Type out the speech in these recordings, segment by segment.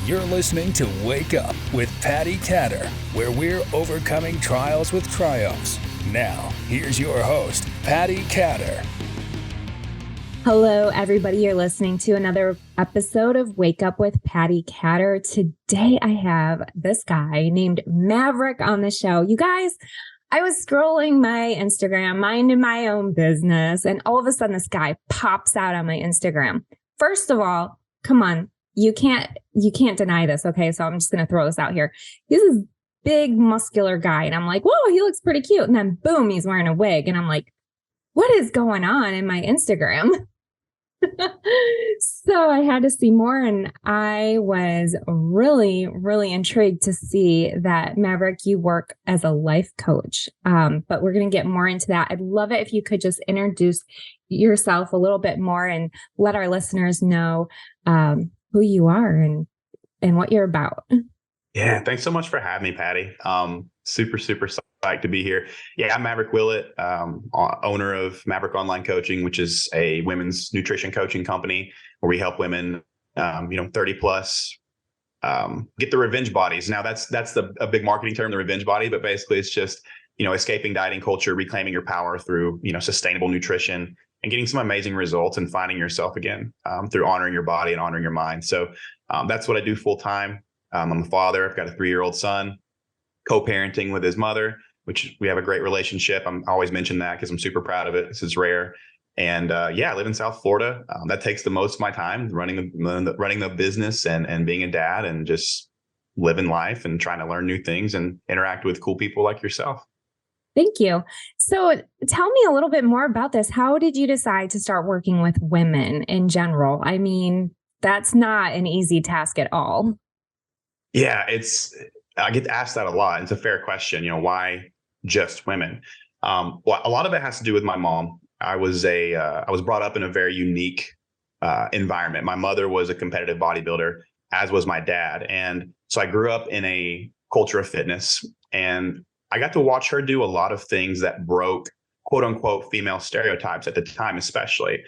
You're listening to Wake Up with Patti Katter, where we're overcoming trials with triumphs. Now, here's your host, Patti Katter. Hello, everybody. You're listening to another episode of Wake Up with Patti Katter. Today, I have this guy named Maverick on the show. You guys, I was scrolling my Instagram, minding my own business, and all of a sudden, this guy pops out on my Instagram. First of all, come on, you can't deny this. Okay, so I'm just going to throw this out here. He's this big, muscular guy, and I'm like, whoa, he looks pretty cute. And then, boom, he's wearing a wig, and I'm like, what is going on in my Instagram? So I had to see more, and I was really, really intrigued to see that, Maverick, you work as a life coach. But we're going to get more into that. I'd love it if you could just introduce yourself a little bit more and let our listeners know who you are and what you're about. Yeah, thanks so much for having me, Patti. Super psyched to be here. Yeah, I'm Maverick Willett, owner of Maverick Online Coaching, which is a women's nutrition coaching company where we help women, 30 plus, get the revenge bodies. Now that's a big marketing term, the revenge body, but basically it's just, escaping dieting culture, reclaiming your power through, sustainable nutrition and getting some amazing results and finding yourself again, through honoring your body and honoring your mind. So that's what I do full time. I'm a father. I've got a 3-year-old son, co-parenting with his mother, which we have a great relationship. I always mention that because I'm super proud of it. This is rare. And I live in South Florida. That takes the most of my time, running the business and being a dad and just living life and trying to learn new things and interact with cool people like yourself. Thank you. So tell me a little bit more about this. How did you decide to start working with women in general? I mean, that's not an easy task at all. Yeah, I get asked that a lot. It's a fair question. Why just women? Well, a lot of it has to do with my mom. I was brought up in a very unique environment. My mother was a competitive bodybuilder, as was my dad. And so I grew up in a culture of fitness, and I got to watch her do a lot of things that broke quote unquote female stereotypes at the time, especially.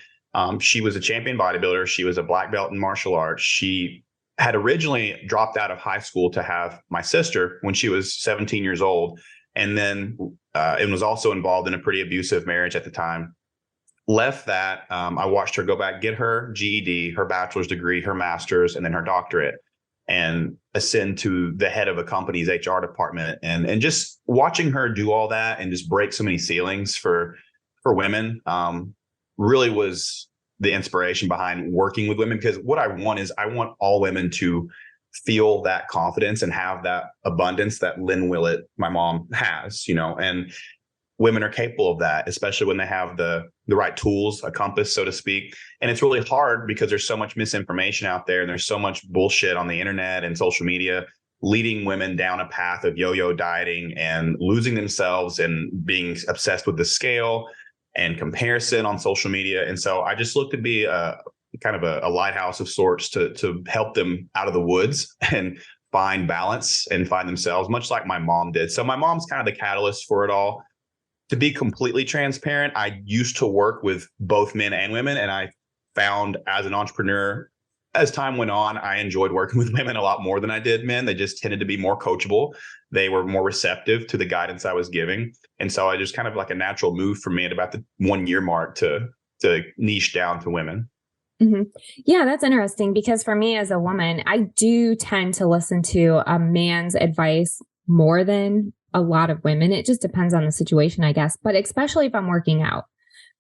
She was a champion bodybuilder. She was a black belt in martial arts. She had originally dropped out of high school to have my sister when she was 17 years old. And then and was also involved in a pretty abusive marriage at the time. Left that. I watched her go back, get her GED, her bachelor's degree, her master's, and then her doctorate, and ascend to the head of a company's HR department. And just watching her do all that and just break so many ceilings for women really was the inspiration behind working with women, because what I want all women to feel that confidence and have that abundance that Lynn Willett, my mom, has, and women are capable of that, especially when they have the right tools, a compass, so to speak. And it's really hard because there's so much misinformation out there and there's so much bullshit on the internet and social media, leading women down a path of yo-yo dieting and losing themselves and being obsessed with the scale and comparison on social media. And so I just look to be a kind of a lighthouse of sorts to help them out of the woods and find balance and find themselves, much like my mom did. So my mom's kind of the catalyst for it all. To be completely transparent, I used to work with both men and women, and I found as an entrepreneur, as time went on, I enjoyed working with women a lot more than I did men. They just tended to be more coachable. They were more receptive to the guidance I was giving. And so I just kind of like a natural move for me at about the 1 year mark to niche down to women. Mm-hmm. Yeah, that's interesting, because for me as a woman, I do tend to listen to a man's advice more than a lot of women. It just depends on the situation, I guess. But especially if I'm working out,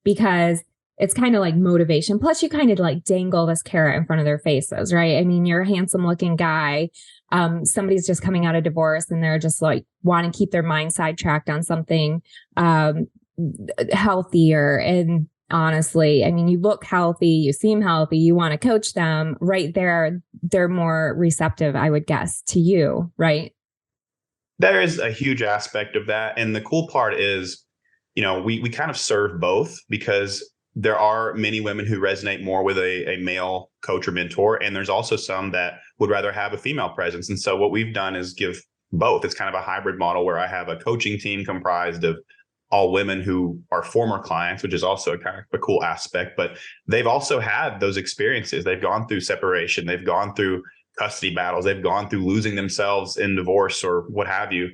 because it's kind of like motivation. Plus, you kind of like dangle this carrot in front of their faces, right? I mean, you're a handsome looking guy. Somebody's just coming out of divorce and they're just like want to keep their mind sidetracked on something healthier. And honestly, I mean, you look healthy, you seem healthy, you want to coach them right there. They're more receptive, I would guess, to you, right? There is a huge aspect of that. And the cool part is, we kind of serve both, because there are many women who resonate more with a male coach or mentor. And there's also some that would rather have a female presence. And so what we've done is give both. It's kind of a hybrid model where I have a coaching team comprised of all women who are former clients, which is also a kind of a cool aspect, but they've also had those experiences. They've gone through separation. They've gone through custody battles. They've gone through losing themselves in divorce or what have you,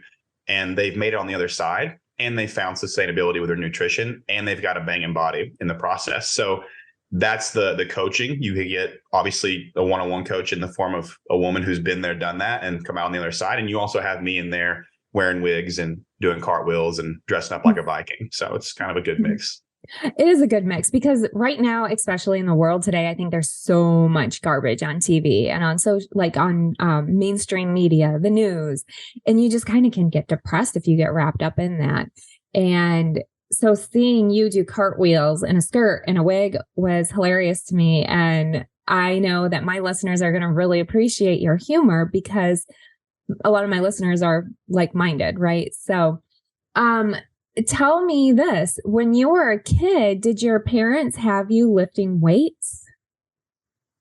and they've made it on the other side, and they found sustainability with their nutrition, and they've got a banging body in the process. So that's the coaching. You can get obviously a one-on-one coach in the form of a woman who's been there, done that, and come out on the other side. And you also have me in there wearing wigs and doing cartwheels and dressing up like a Viking. So it's kind of a good mix. It is a good mix because right now, especially in the world today, I think there's so much garbage on TV and on mainstream media, the news, and you just kind of can get depressed if you get wrapped up in that. And so seeing you do cartwheels in a skirt and a wig was hilarious to me. And I know that my listeners are going to really appreciate your humor because a lot of my listeners are like-minded, right? So, tell me this, when you were a kid, did your parents have you lifting weights?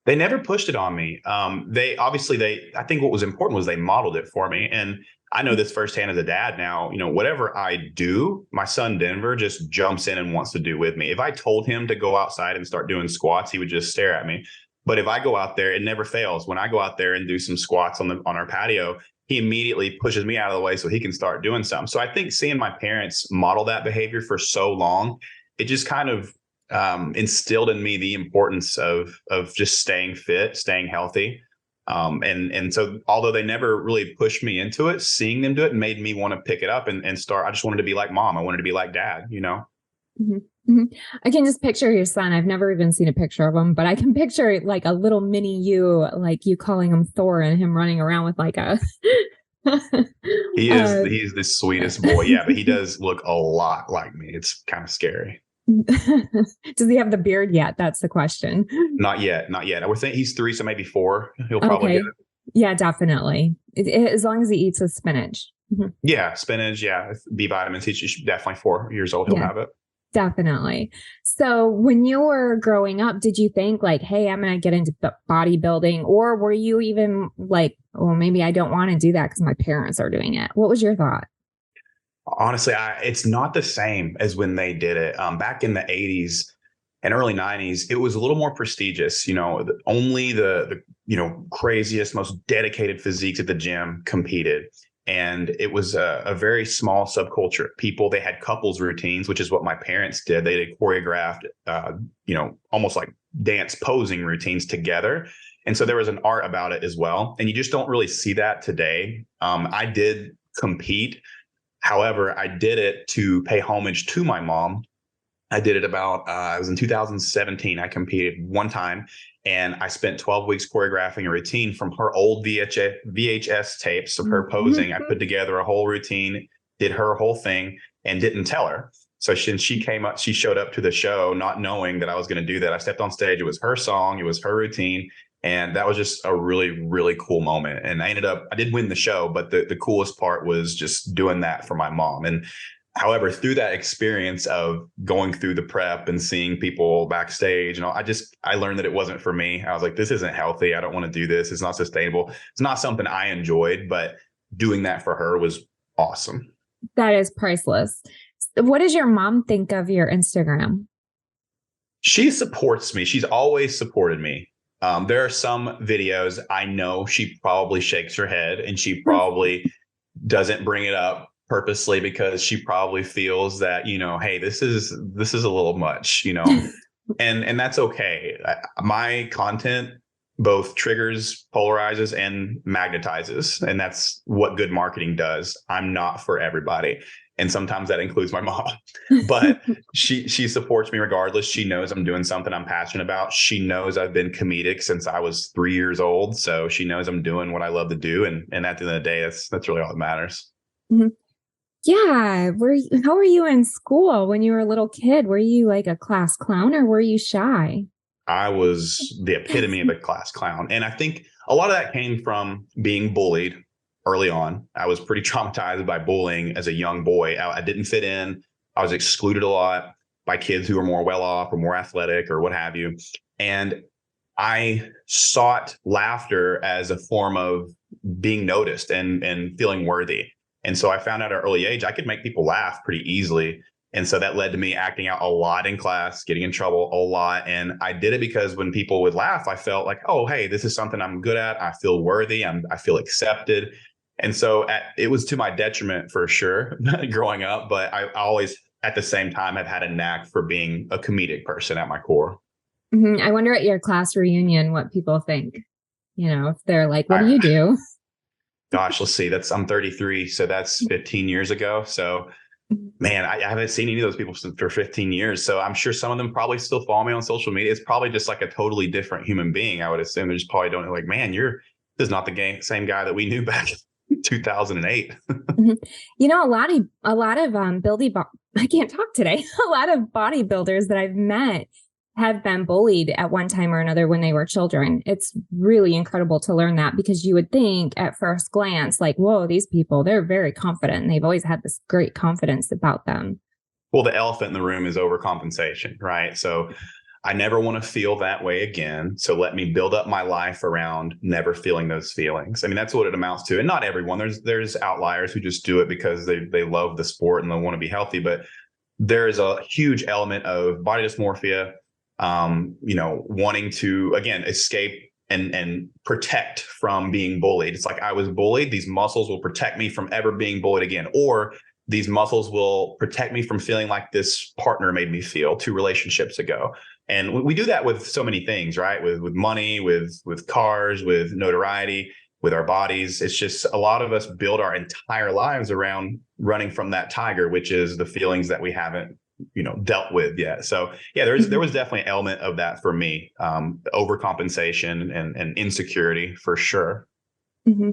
They never pushed it on me. I think what was important was they modeled it for me. And I know this firsthand as a dad now, whatever I do, my son Denver just jumps in and wants to do with me. If I told him to go outside and start doing squats, he would just stare at me. But if I go out there, it never fails. When I go out there and do some squats on our patio, he immediately pushes me out of the way so he can start doing something. So I think seeing my parents model that behavior for so long, it just kind of instilled in me the importance of just staying fit, staying healthy. And so although they never really pushed me into it, seeing them do it made me want to pick it up and start. I just wanted to be like mom. I wanted to be like dad, Mm-hmm. Mm-hmm. I can just picture your son. I've never even seen a picture of him, but I can picture like a little mini you, like you calling him Thor and him running around with like a. He's the sweetest boy. Yeah, but he does look a lot like me. It's kind of scary. Does he have the beard yet? That's the question. Not yet. We're thinking he's 3, so maybe 4. He'll probably get it. Yeah, definitely. As long as he eats his spinach. Mm-hmm. Yeah, spinach. Yeah, B vitamins. He's definitely 4 years old. He'll have it. Definitely. So when you were growing up, did you think like, hey, I'm going to get into bodybuilding? Or were you even like, well, maybe I don't want to do that because my parents are doing it? What was your thought? Honestly, it's not the same as when they did it. Back in the 80s and early 90s, it was a little more prestigious. Only the craziest, most dedicated physiques at the gym competed. And it was a very small subculture of people. They had couples routines, which is what my parents did. They did choreographed, almost like dance posing routines together. And so there was an art about it as well. And you just don't really see that today. I did compete. However, I did it to pay homage to my mom. I did it it was in 2017. I competed one time and I spent 12 weeks choreographing a routine from her old VHS tapes of her posing. I put together a whole routine, did her whole thing and didn't tell her. So she came up, she showed up to the show not knowing that I was going to do that. I stepped on stage. It was her song. It was her routine. And that was just a really, really cool moment. And I did win the show, but the coolest part was just doing that for my mom. And however, through that experience of going through the prep and seeing people backstage, I learned that it wasn't for me. I was like, this isn't healthy. I don't want to do this. It's not sustainable. It's not something I enjoyed, but doing that for her was awesome. That is priceless. What does your mom think of your Instagram? She supports me. She's always supported me. There are some videos I know she probably shakes her head and she probably doesn't bring it up purposely because she probably feels that, hey, this is a little much, and that's okay. My content both triggers, polarizes, and magnetizes. And that's what good marketing does. I'm not for everybody. And sometimes that includes my mom, but she supports me regardless. She knows I'm doing something I'm passionate about. She knows I've been comedic since I was 3 years old. So she knows I'm doing what I love to do. And at the end of the day, that's really all that matters. Mm-hmm. Yeah. How were you in school when you were a little kid? Were you like a class clown or were you shy? I was the epitome of a class clown. And I think a lot of that came from being bullied early on. I was pretty traumatized by bullying as a young boy. I didn't fit in. I was excluded a lot by kids who were more well off or more athletic or what have you. And I sought laughter as a form of being noticed and feeling worthy. And so I found out at an early age, I could make people laugh pretty easily. And so that led to me acting out a lot in class, getting in trouble a lot. And I did it because when people would laugh, I felt like, oh, hey, this is something I'm good at. I feel worthy. I feel accepted. And so it was to my detriment for sure growing up. But I always, at the same time, have had a knack for being a comedic person at my core. Mm-hmm. I wonder at your class reunion what people think, if they're like, what do you do? Gosh, let's see. I'm 33. So that's 15 years ago. So man, I haven't seen any of those people for 15 years. So I'm sure some of them probably still follow me on social media. It's probably just like a totally different human being. I would assume they just probably don't know, like, man, this is not the same guy that we knew back in 2008. Mm-hmm. A lot of I can't talk today. A lot of bodybuilders that I've met have been bullied at one time or another when they were children. It's really incredible to learn that, because you would think at first glance, like, whoa, these people, they're very confident and they've always had this great confidence about them. Well, the elephant in the room is overcompensation, right? So I never want to feel that way again. So let me build up my life around never feeling those feelings. I mean, that's what it amounts to. And not everyone. There's outliers who just do it because they love the sport and they want to be healthy. But there is a huge element of body dysmorphia, wanting to, again, escape and protect from being bullied. It's like, I was bullied. These muscles will protect me from ever being bullied again. Or these muscles will protect me from feeling like this partner made me feel 2 relationships ago. And we do that with so many things, right? With money, with cars, with notoriety, with our bodies. It's just a lot of us build our entire lives around running from that tiger, which is the feelings that we haven't dealt with yet. So yeah, there was definitely an element of that for me, overcompensation and insecurity for sure. Mm-hmm.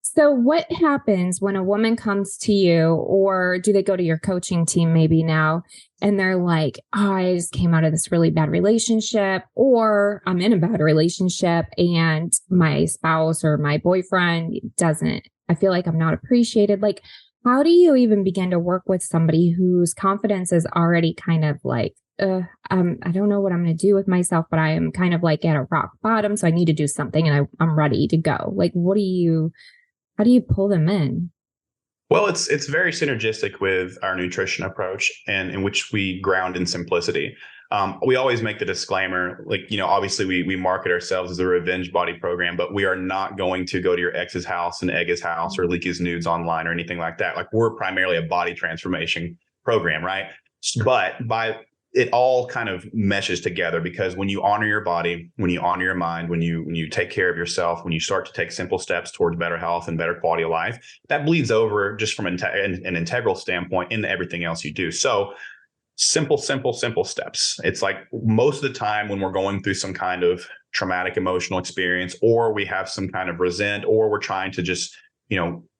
So what happens when a woman comes to you, or do they go to your coaching team maybe now, and they're like, oh, I just came out of this really bad relationship, or I'm in a bad relationship and my spouse or my boyfriend I feel like I'm not appreciated. Like, how do you even begin to work with somebody whose confidence is already kind of like, I don't know what I'm going to do with myself, but I am kind of like at a rock bottom. So I need to do something and I'm ready to go. Like, how do you pull them in? Well, it's very synergistic with our nutrition approach, and in which we ground in simplicity. We always make the disclaimer, like, obviously we market ourselves as a revenge body program, but we are not going to go to your ex's house and egg his house or leak his nudes online or anything like that. Like, we're primarily a body transformation program, right? But it all kind of meshes together, because when you honor your body, when you honor your mind, when you take care of yourself, when you start to take simple steps towards better health and better quality of life, that bleeds over just from an integral standpoint into everything else you do. So simple steps. It's like, most of the time when we're going through some kind of traumatic emotional experience, or we have some kind of resent, or we're trying to just,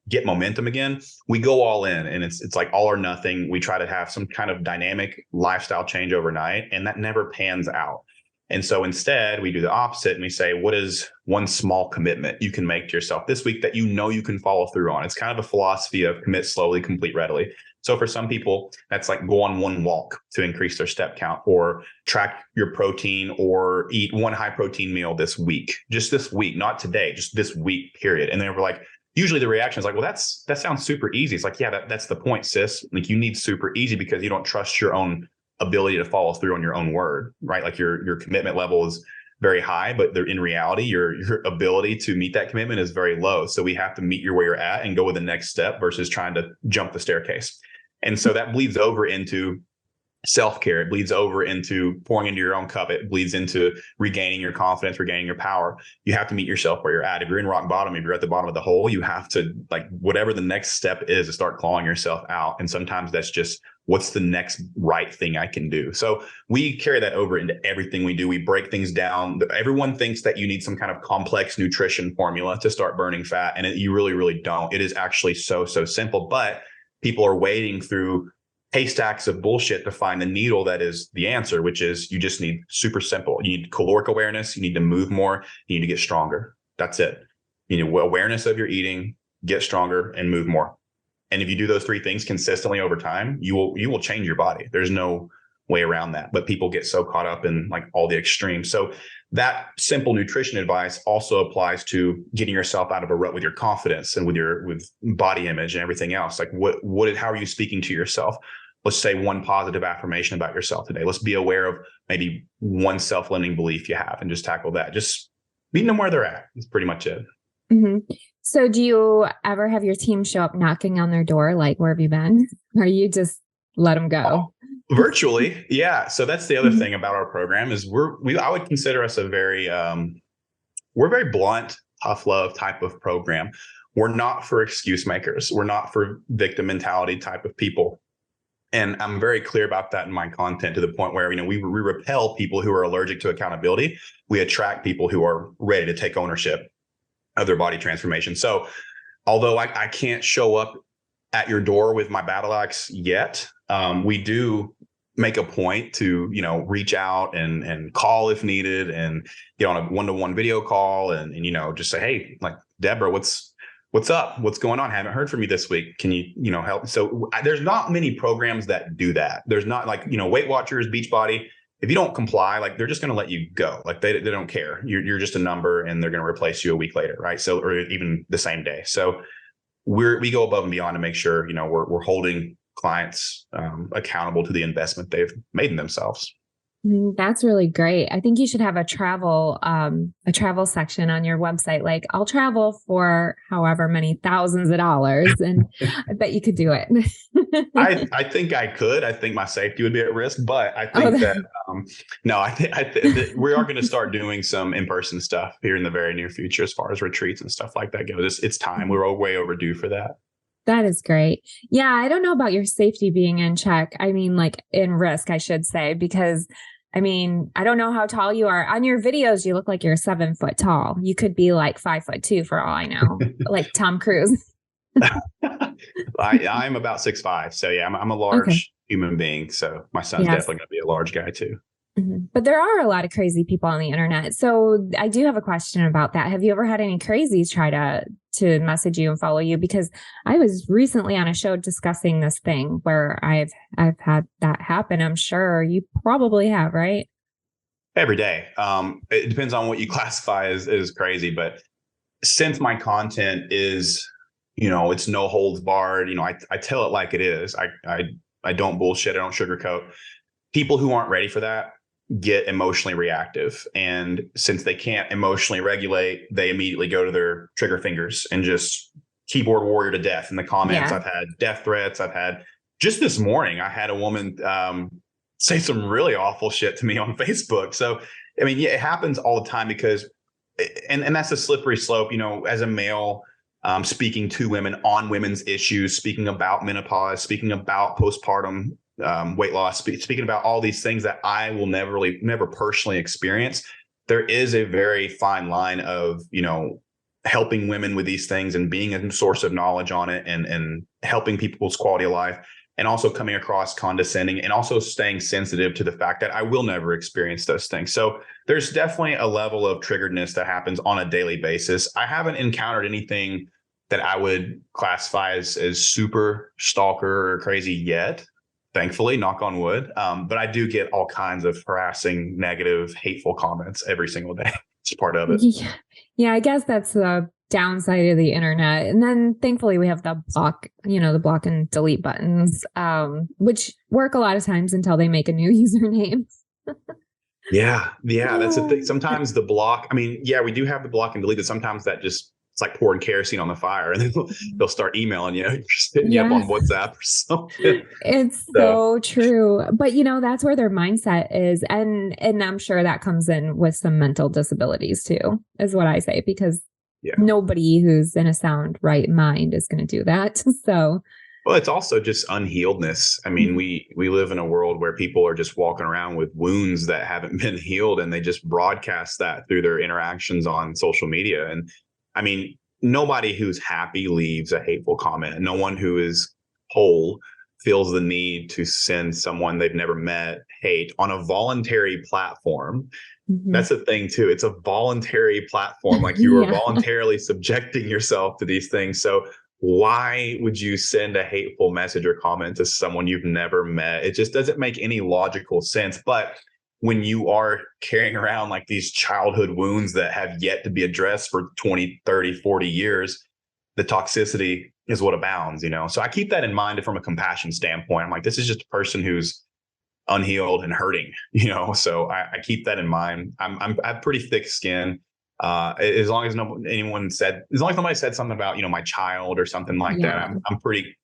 get momentum again, we go all in, and it's like all or nothing. We try to have some kind of dynamic lifestyle change overnight, and that never pans out. And so instead we do the opposite, and we say, what is one small commitment you can make to yourself this week that you can follow through on? It's kind of a philosophy of commit slowly, complete readily. So for some people, that's like go on one walk to increase their step count, or track your protein, or eat one high protein meal this week, just this week, not today, just this week, period. And they were like, usually the reaction is like, well, that sounds super easy. It's like, yeah, that's the point, sis. Like, you need super easy because you don't trust your own ability to follow through on your own word, right? Like, your commitment level is very high, but in reality, your ability to meet that commitment is very low. So we have to meet you where you're at and go with the next step versus trying to jump the staircase. And so that bleeds over into self-care. It bleeds over into pouring into your own cup. It bleeds into regaining your confidence, regaining your power. You have to meet yourself where you're at. If you're in rock bottom, if you're at the bottom of the hole, you have to, like, whatever the next step is, to start clawing yourself out. And sometimes that's just, what's the next right thing I can do? So we carry that over into everything we do. We break things down. Everyone thinks that you need some kind of complex nutrition formula to start burning fat. And you really, really don't. It is actually so simple, but people are wading through haystacks of bullshit to find the needle that is the answer, which is, you just need super simple. You need caloric awareness. You need to move more. You need to get stronger. That's it. You need awareness of your eating, get stronger, and move more. And if you do those 3 things consistently over time, you will change your body. There's no way around that. But people get so caught up in like all the extremes. So that simple nutrition advice also applies to getting yourself out of a rut with your confidence and with body image and everything else. Like, how are you speaking to yourself? let's say one positive affirmation about yourself today. Let's be aware of maybe one self-limiting belief you have and just tackle that. Just meeting them where they're at. That's pretty much it. Mm-hmm. So do you ever have your team show up knocking on their door? Like, where have you been? Or you just let them go? Virtually. Yeah. So that's the other thing about our program is I would consider us a very, we're very blunt, tough love type of program. We're not for excuse makers. We're not for victim mentality type of people. And I'm very clear about that in my content to the point where, we repel people who are allergic to accountability. We attract people who are ready to take ownership of their body transformation. So although I can't show up at your door with my battle axe yet, we do make a point to, reach out and call if needed and get on a one-to-one video call and just say, hey, like, Deborah, what's up? What's going on? Haven't heard from you this week. Can you, help? So there's not many programs that do that. There's not like, Weight Watchers, Beachbody. If you don't comply, like, they're just going to let you go. Like they don't care. You're just a number and they're going to replace you a week later. Right. So, or even the same day. So we go above and beyond to make sure, we're holding clients accountable to the investment they've made in themselves. That's really great. I think you should have a travel section on your website. Like, I'll travel for however many thousands of dollars, and I bet you could do it. I think I could. I think my safety would be at risk, but I think I think we are going to start doing some in-person stuff here in the very near future, as far as retreats and stuff like that goes. It's time. We're way overdue for that. That is great. Yeah, I don't know about your safety being in check. I mean, like, in risk, I should say, because I don't know how tall you are. On your videos, you look like you're 7 foot tall. You could be like 5'2" for all I know, like Tom Cruise. I'm about 6'5". So yeah, I'm a large human being. So my son's definitely going to be a large guy too. Mm-hmm. But there are a lot of crazy people on the internet. So I do have a question about that. Have you ever had any crazies try to message you and follow you? Because I was recently on a show discussing this thing where I've had that happen. I'm sure you probably have, right? Every day. It depends on what you classify as crazy. But since my content is, it's no holds barred, I tell it like it is. I don't bullshit. I don't sugarcoat. People who aren't ready for that get emotionally reactive. And since they can't emotionally regulate, they immediately go to their trigger fingers and just keyboard warrior to death in the comments. Yeah. I've had death threats. Just this morning, I had a woman say some really awful shit to me on Facebook. So, it happens all the time because, and that's a slippery slope, as a male, speaking to women on women's issues, speaking about menopause, speaking about postpartum weight loss, speaking about all these things that I will never personally experience. There is a very fine line of, helping women with these things and being a source of knowledge on it and helping people's quality of life, and also coming across condescending and also staying sensitive to the fact that I will never experience those things. So there's definitely a level of triggeredness that happens on a daily basis. I haven't encountered anything that I would classify as super stalker or crazy yet. Thankfully, knock on wood. But I do get all kinds of harassing, negative, hateful comments every single day. It's part of it. Yeah, I guess that's the downside of the internet. And then thankfully we have the block and delete buttons, which work a lot of times until they make a new username. Yeah, that's the thing. Sometimes the block, we do have the block and delete, but sometimes that just, it's like pouring kerosene on the fire, and then they'll start emailing you, just hitting you up on WhatsApp or something. It's so true. But that's where their mindset is. And I'm sure that comes in with some mental disabilities too, is what I say, because nobody who's in a sound right mind is going to do that. So, well, it's also just unhealedness. We live in a world where people are just walking around with wounds that haven't been healed, and they just broadcast that through their interactions on social media. And nobody who's happy leaves a hateful comment. No one who is whole feels the need to send someone they've never met hate on a voluntary platform. Mm-hmm. That's the thing too. It's a voluntary platform. Like, you are voluntarily subjecting yourself to these things. So why would you send a hateful message or comment to someone you've never met? It just doesn't make any logical sense. But when you are carrying around like these childhood wounds that have yet to be addressed for 20, 30, 40 years, the toxicity, is what abounds, So I keep that in mind from a compassion standpoint. I'm like, this is just a person who's unhealed and hurting, So I keep that in mind. I have pretty thick skin. As long as as long as nobody said something about, my child or something like that, I'm pretty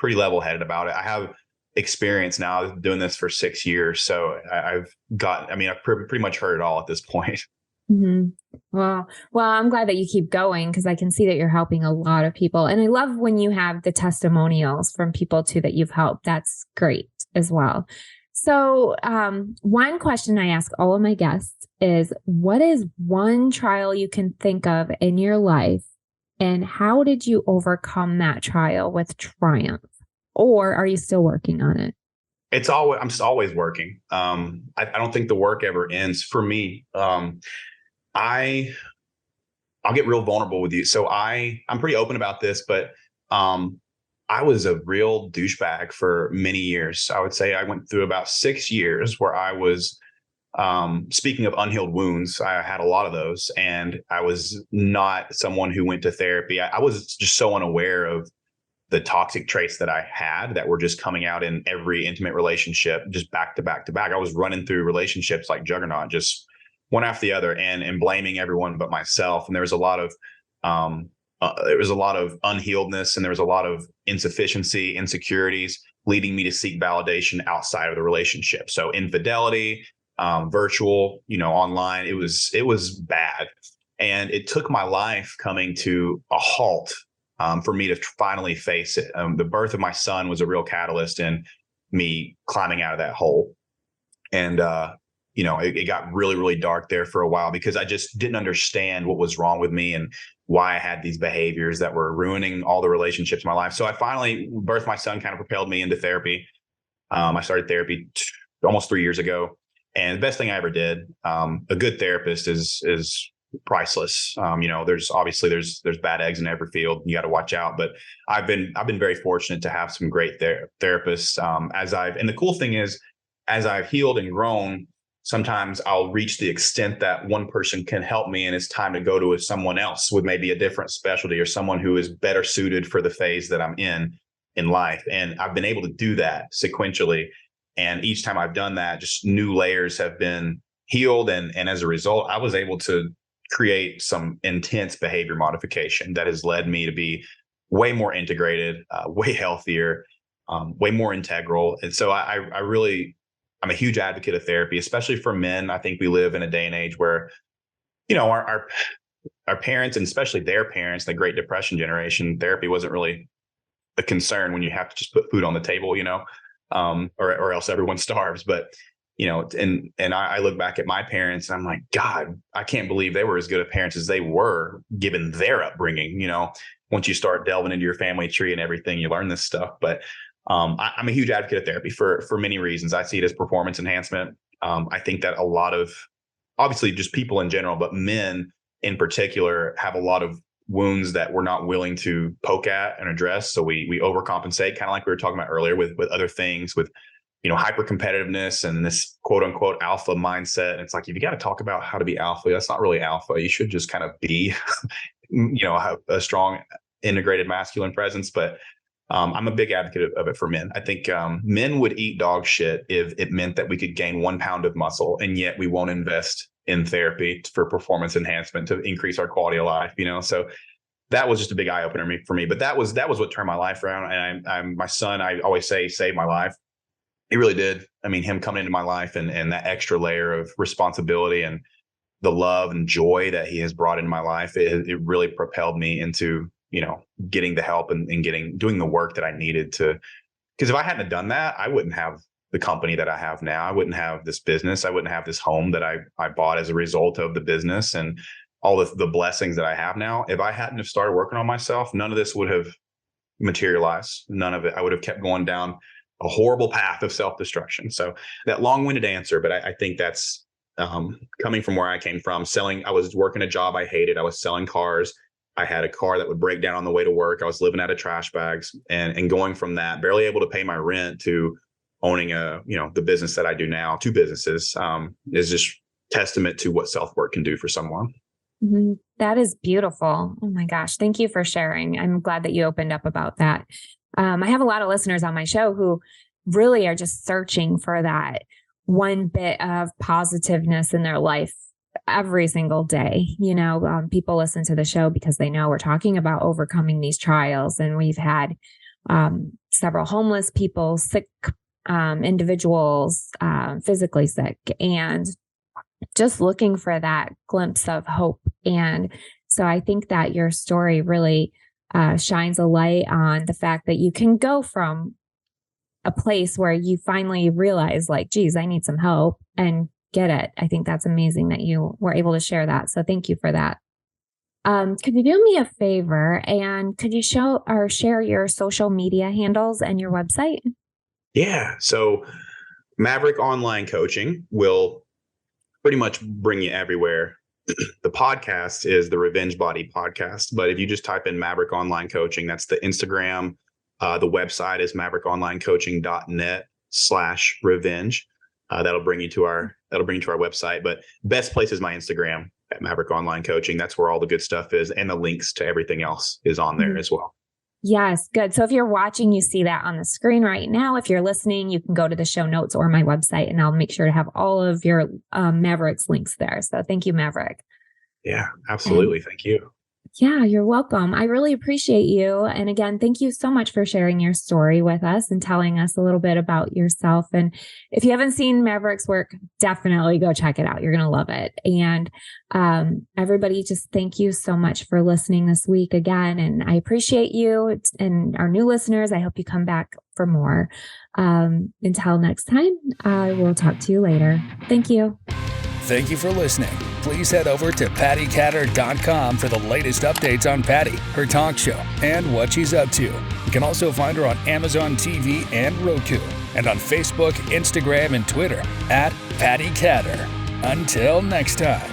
level headed about it. I have experience now doing this for 6 years. So I've pretty much heard it all at this point. Mm-hmm. Well, I'm glad that you keep going because I can see that you're helping a lot of people. And I love when you have the testimonials from people too that you've helped. That's great as well. So one question I ask all of my guests is, what is one trial you can think of in your life, and how did you overcome that trial with triumph? Or are you still working on it? I'm just always working. I don't think the work ever ends for me. I'll get real vulnerable with you. So I'm pretty open about this, but I was a real douchebag for many years. I would say I went through about 6 years where I was, speaking of unhealed wounds, I had a lot of those, and I was not someone who went to therapy. I was just so unaware of the toxic traits that I had that were just coming out in every intimate relationship, just back to back to back. I was running through relationships like juggernaut, just one after the other, and blaming everyone but myself. And there was a lot of unhealedness, and there was a lot of insufficiency, insecurities, leading me to seek validation outside of the relationship. So infidelity, virtual, online, it was bad. And it took my life coming to a halt for me to finally face it. The birth of my son was a real catalyst in me climbing out of that hole. And, it got really, really dark there for a while because I just didn't understand what was wrong with me and why I had these behaviors that were ruining all the relationships in my life. So I finally birthed my son, kind of propelled me into therapy. I started therapy almost 3 years ago, and the best thing I ever did. A good therapist is priceless. There's bad eggs in every field. You got to watch out, but I've been very fortunate to have some great therapists. And the cool thing is, as I've healed and grown, sometimes I'll reach the extent that one person can help me, and it's time to go to someone else with maybe a different specialty or someone who is better suited for the phase that I'm in life. And I've been able to do that sequentially. And each time I've done that, just new layers have been healed. And as a result, I was able to create some intense behavior modification that has led me to be way more integrated, way healthier, way more integral. And so I'm a huge advocate of therapy, especially for men. I think we live in a day and age where, our parents, and especially their parents, the Great Depression generation, therapy wasn't really a concern when you have to just put food on the table, or else everyone starves. But, and I look back at my parents and I'm like, God, I can't believe they were as good of parents as they were given their upbringing. Once you start delving into your family tree and everything, you learn this stuff. But I'm a huge advocate of therapy for many reasons. I see it as performance enhancement. I think that a lot of, obviously just people in general, but men in particular, have a lot of wounds that we're not willing to poke at and address. So we overcompensate, kind of like we were talking about earlier with other things, with, hyper competitiveness and this quote unquote alpha mindset. And it's like, if you got to talk about how to be alpha, that's not really alpha. You should just kind of be, have a strong integrated masculine presence. But I'm a big advocate of it for men. I think men would eat dog shit if it meant that we could gain 1 pound of muscle, and yet we won't invest in therapy for performance enhancement to increase our quality of life. So that was just a big eye opener for me. But that was what turned my life around. And I'm my son, I always say, saved my life. He really did. I mean, him coming into my life and that extra layer of responsibility and the love and joy that he has brought into my life, it really propelled me into, getting the help and doing the work that I needed to. Because if I hadn't done that, I wouldn't have the company that I have now. I wouldn't have this business. I wouldn't have this home that I bought as a result of the business and all the blessings that I have now. If I hadn't have started working on myself, none of this would have materialized. None of it. I would have kept going down a horrible path of self-destruction. So that long-winded answer, but I think that's coming from where I came from. I was working a job I hated. I was selling cars. I had a car that would break down on the way to work. I was living out of trash bags, and going from that, barely able to pay my rent, to owning the business that I do now, 2 businesses, is just testament to what self-work can do for someone. That is beautiful. Oh my gosh. Thank you for sharing. I'm glad that you opened up about that. I have a lot of listeners on my show who really are just searching for that one bit of positiveness in their life every single day. People listen to the show because they know we're talking about overcoming these trials. And we've had several homeless people, sick individuals, physically sick, and just looking for that glimpse of hope. And so I think that your story really shines a light on the fact that you can go from a place where you finally realize, like, geez, I need some help, and get it. I think that's amazing that you were able to share that. So thank you for that. Could you do me a favor, and could you share your social media handles and your website? Yeah. So Maverick Online Coaching will pretty much bring you everywhere. The podcast is the Revenge Body Podcast. But if you just type in Maverick Online Coaching, that's the Instagram. The website is maverickonlinecoaching.net/revenge. That'll bring you to our website. But best place is my Instagram at Maverick Online Coaching. That's where all the good stuff is. And the links to everything else is on there as well. Yes, good. So if you're watching, you see that on the screen right now. If you're listening, you can go to the show notes or my website, and I'll make sure to have all of your Maverick's links there. So thank you, Maverick. Yeah, absolutely. Thank you. Yeah, you're welcome. I really appreciate you. And again, thank you so much for sharing your story with us and telling us a little bit about yourself. And if you haven't seen Maverick's work, definitely go check it out. You're going to love it. And everybody, just thank you so much for listening this week again. And I appreciate you and our new listeners. I hope you come back for more. Until next time, I will talk to you later. Thank you. Thank you for listening. Please head over to pattikatter.com for the latest updates on Patti, her talk show, and what she's up to. You can also find her on Amazon TV and Roku, and on Facebook, Instagram, and Twitter at Patti Katter. Until next time.